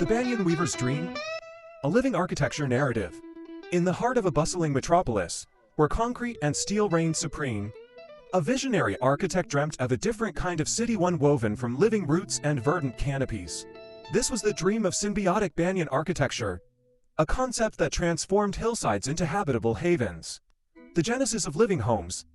The Banyan Weaver's Dream? A living architecture narrative. In the heart of a bustling metropolis, where concrete and steel reigned supreme, a visionary architect dreamt of a different kind of city, one woven from living roots and verdant canopies. This was the dream of symbiotic banyan architecture, a concept that transformed hillsides into habitable havens. The genesis of living homes.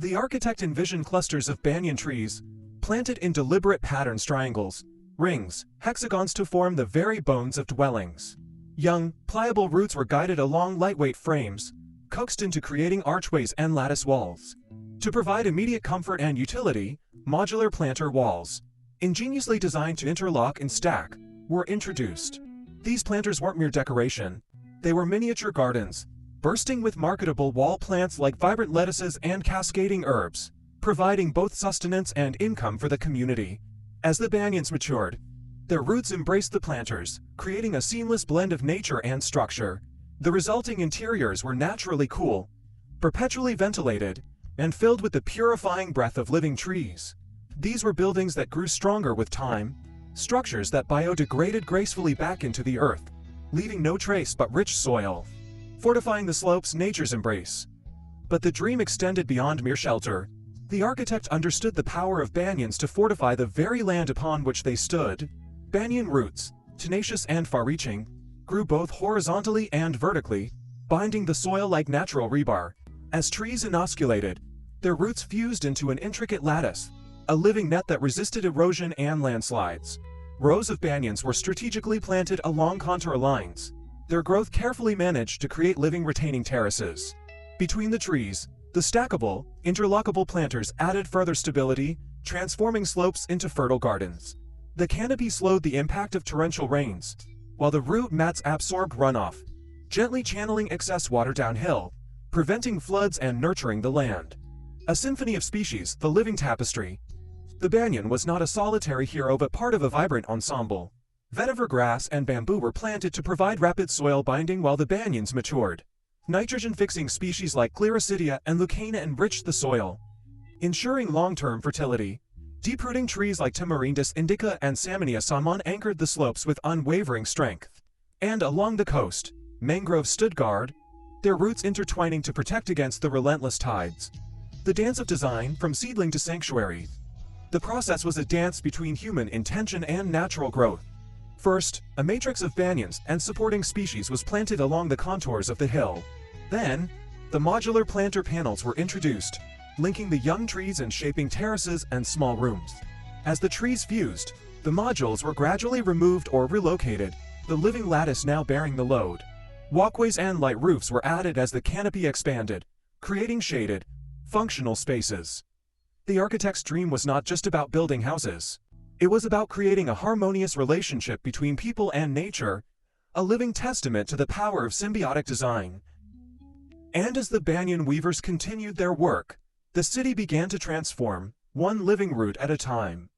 The architect envisioned clusters of banyan trees, planted in deliberate patterns, triangles, rings, hexagons to form the very bones of dwellings. Young, pliable roots were guided along lightweight frames, coaxed into creating archways and lattice walls. To provide immediate comfort and utility, modular planter walls, ingeniously designed to interlock and stack, were introduced. These planters weren't mere decoration. They were miniature gardens, bursting with marketable wall plants like vibrant lettuces and cascading herbs, providing both sustenance and income for the community. As the banyans matured, their roots embraced the planters, creating a seamless blend of nature and structure. The resulting interiors were naturally cool, perpetually ventilated, and filled with the purifying breath of living trees. These were buildings that grew stronger with time, structures that biodegraded gracefully back into the earth, leaving no trace but rich soil, fortifying the slopes nature's embrace. But the dream extended beyond mere shelter. The architect understood the power of banyans to fortify the very land upon which they stood. Banyan roots, tenacious and far-reaching, grew both horizontally and vertically, binding the soil like natural rebar. As trees inoculated, their roots fused into an intricate lattice, a living net that resisted erosion and landslides. Rows of banyans were strategically planted along contour lines, their growth carefully managed to create living retaining terraces. Between the trees, the stackable, interlockable planters added further stability, transforming slopes into fertile gardens. The canopy slowed the impact of torrential rains, while the root mats absorbed runoff, gently channeling excess water downhill, preventing floods and nurturing the land. A symphony of species, the living tapestry. The banyan was not a solitary hero but part of a vibrant ensemble. Vetiver grass and bamboo were planted to provide rapid soil binding while the banyans matured. Nitrogen-fixing species like Clearicidia and Lucana enriched the soil, ensuring long-term fertility. Deep-rooting trees like Tamarindus indica and Salmonia salmon anchored the slopes with unwavering strength. And along the coast, mangroves stood guard, their roots intertwining to protect against the relentless tides. The dance of design, from seedling to sanctuary. The process was a dance between human intention and natural growth. First, a matrix of banyans and supporting species was planted along the contours of the hill. Then, the modular planter panels were introduced, linking the young trees and shaping terraces and small rooms. As the trees fused, the modules were gradually removed or relocated, the living lattice now bearing the load. Walkways and light roofs were added as the canopy expanded, creating shaded, functional spaces. The architect's dream was not just about building houses. It was about creating a harmonious relationship between people and nature, a living testament to the power of symbiotic design. And as the banyan weavers continued their work, the city began to transform, one living root at a time.